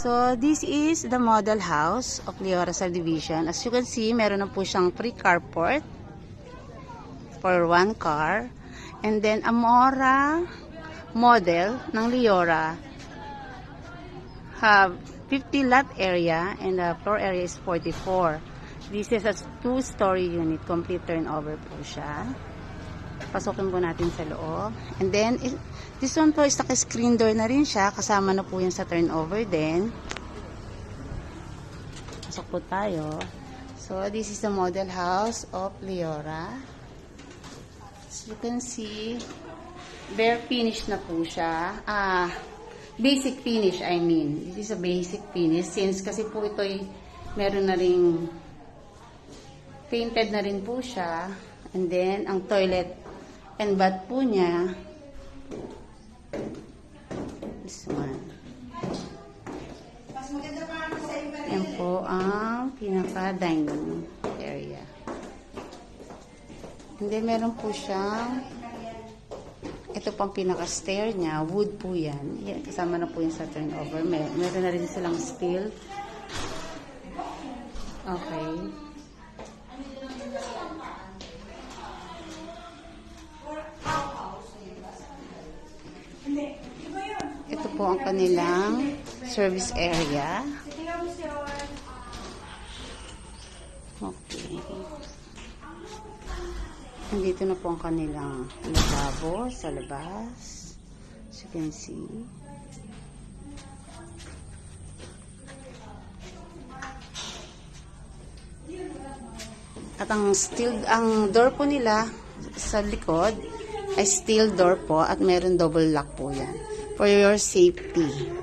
So, this is the model house of Leora Subdivision. As you can see, meron na po siyang 3 carport for 1 car. And then, Amora model ng Leora have 50 lot area and the floor area is 44. This is a 2-story unit. Complete turnover po siya. Pasokin po natin sa loob. And then, this one po is naka-screen door na rin siya. Kasama na po yan sa turnover din. Pasok po tayo. So, this is the model house of Leora. As you can see, bare finish na po siya. Basic finish, I mean. This is a basic finish. Since kasi po ito'y meron na ring painted na rin po siya. And then, ang toilet and bath po niya, this one. Yan po ang pinaka-dining area. And then, meron po siyang, ito pang pinaka-stair niya, wood po yan. Yan. Kasama na po yan sa turnover. Meron na rin silang steel. Okay. Ito po ang kanilang service area. Okay. Nandito na po ang kanilang lababo sa labas. As you can see. At ang door po nila sa likod ay steel door po at meron double lock po yan for your safety. Okay.